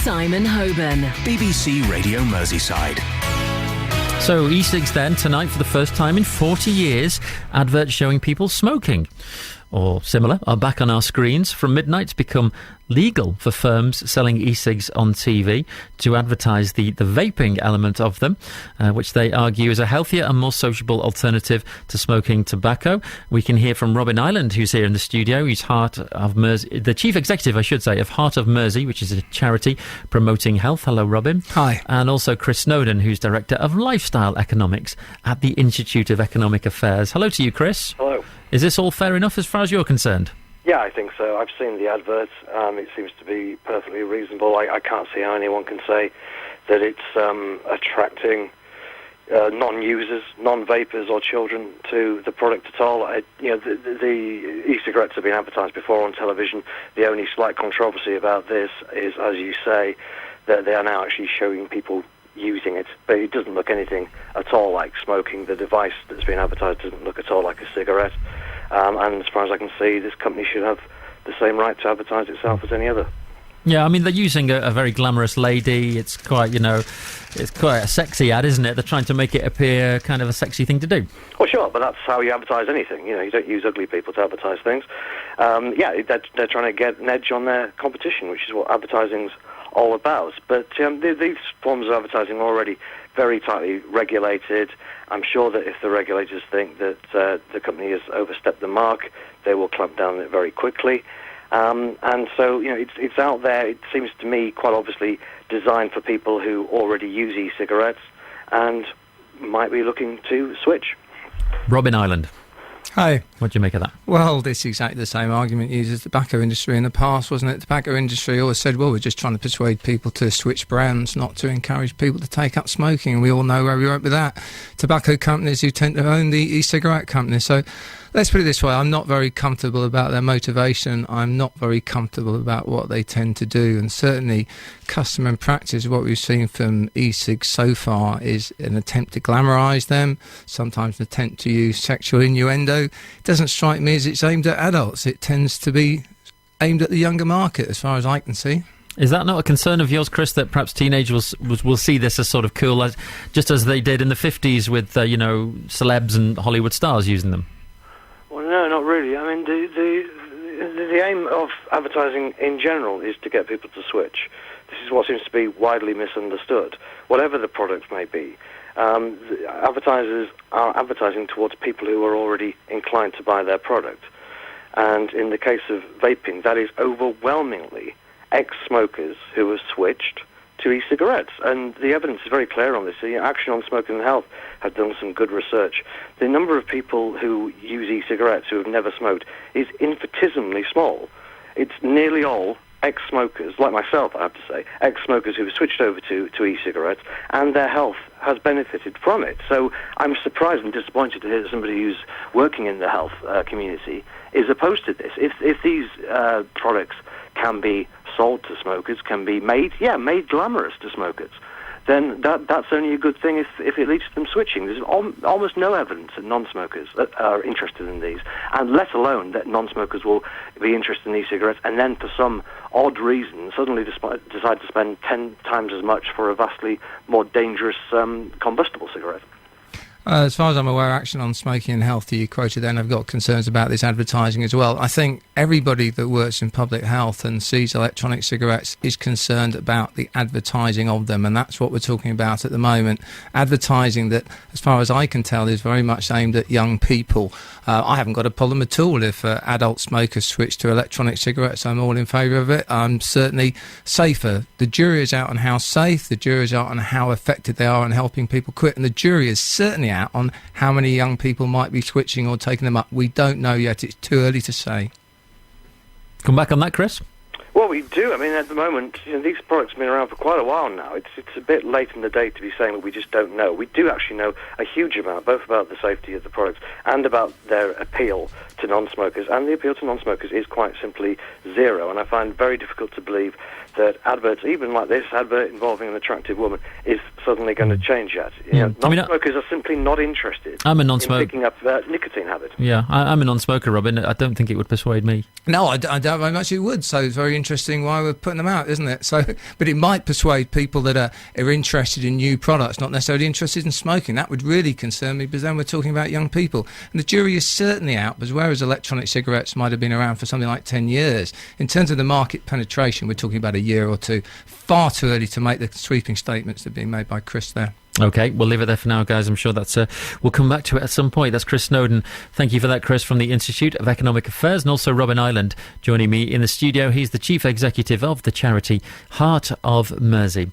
Simon Hoban. BBC Radio Merseyside. So, E-cigs then, tonight for the first time in 40 years, adverts showing people smoking, or similar, are back on our screens. From midnight, it's become legal for firms selling e-cigs on TV to advertise the vaping element of them, which they argue is a healthier and more sociable alternative to smoking tobacco. We can hear from Robin Ireland, who's here in the studio. He's the chief executive, I should say, of Heart of Mersey, which is a charity promoting health. Hello, Robin. Hi. And also Chris Snowdon, who's director of lifestyle economics at the Institute of Economic Affairs. Hello to you, Chris. Hello. Is this all fair enough as far as you're concerned? Yeah, I think so. I've seen the advert. It seems to be perfectly reasonable. I can't see how anyone can say that it's attracting non-users, non-vapers or children to the product at all. The e-cigarettes have been advertised before on television. The only slight controversy about this is, as you say, that they are now actually showing people using it, but it doesn't look anything at all like smoking. The device that's been advertised doesn't look at all like a cigarette. And as far as I can see, this company should have the same right to advertise itself as any other. Yeah, I mean, they're using a very glamorous lady. It's quite, it's quite a sexy ad, isn't it? They're trying to make it appear kind of a sexy thing to do. Well, sure, but that's how you advertise anything. You don't use ugly people to advertise things. They're trying to get an edge on their competition, which is what advertising's all about. But these forms of advertising are already very tightly regulated. I'm sure that if the regulators think that the company has overstepped the mark, they will clamp down on it very quickly. And so, it's out there. It seems to me quite obviously designed for people who already use e-cigarettes and might be looking to switch. Robin Ireland. Hi. What do you make of that? Well, this is exactly the same argument used as the tobacco industry in the past, wasn't it? The tobacco industry always said, well, we're just trying to persuade people to switch brands, not to encourage people to take up smoking. And we all know where we went with that. Tobacco companies who tend to own the e-cigarette companies. So let's put it this way. I'm not very comfortable about their motivation. I'm not very comfortable about what they tend to do. And certainly custom and practice, what we've seen from e-cigs so far is an attempt to glamorise them, sometimes an attempt to use sexual innuendo. It doesn't strike me as it's aimed at adults. It tends to be aimed at the younger market, as far as I can see. Is that not a concern of yours, Chris, that perhaps teenagers will see this as sort of cool, just as they did in the 50s with, celebs and Hollywood stars using them? Well, no, not really. I mean, the aim of advertising in general is to get people to switch. This is what seems to be widely misunderstood. Whatever the product may be, advertisers are advertising towards people who are already inclined to buy their product. And in the case of vaping, that is overwhelmingly ex-smokers who have switched to e-cigarettes. And the evidence is very clear on this. Action on Smoking and Health have done some good research. The number of people who use e-cigarettes who have never smoked is infinitesimally small. It's nearly all ex-smokers, like myself, I have to say, ex-smokers who have switched over to e-cigarettes, and their health has benefited from it. So I'm surprised and disappointed to hear that somebody who's working in the health community is opposed to this. If these products can be sold to smokers, can be made glamorous to smokers, then that's only a good thing if it leads to them switching. There's almost no evidence that non-smokers are interested in these, and let alone that non-smokers will be interested in e-cigarettes and then for some odd reason suddenly decide to spend 10 times as much for a vastly more dangerous combustible cigarette. As far as I'm aware, Action on Smoking and Health, you quoted then, have got concerns about this advertising as well. I think everybody that works in public health and sees electronic cigarettes is concerned about the advertising of them, and that's what we're talking about at the moment. Advertising that, as far as I can tell, is very much aimed at young people. I haven't got a problem at all if adult smokers switch to electronic cigarettes. I'm all in favour of it. I'm certainly safer. The jury is out on how safe, the jury is out on how effective they are in helping people quit, and the jury is certainly out on how many young people might be switching or taking them up. We don't know yet. It's too early to say. Come back on that, Chris? Well, we do. I mean, at the moment, these products have been around for quite a while now. It's a bit late in the day to be saying that we just don't know. We do actually know a huge amount, both about the safety of the products and about their appeal to non-smokers. And the appeal to non-smokers is quite simply zero. And I find it very difficult to believe that adverts, even like this advert involving an attractive woman, is suddenly going to change that. Non-smokers are simply not interested I'm a non-smoker. in picking up nicotine habit. Yeah, I'm a non-smoker, Robin. I don't think it would persuade me. No, I doubt very much it would. So it's very interesting why we're putting them out, isn't it? So, but it might persuade people that are interested in new products, not necessarily interested in smoking. That would really concern me, because then we're talking about young people. And the jury is certainly out, because whereas electronic cigarettes might have been around for something like 10 years, in terms of the market penetration, we're talking about a year or two. Far too early to make the sweeping statements that are being made by Chris there. OK, we'll leave it there for now, guys. I'm sure that's we'll come back to it at some point. That's Chris Snowdon. Thank you for that, Chris, from the Institute of Economic Affairs, and also Robin Ireland joining me in the studio. He's the Chief Executive of the charity Heart of Mersey.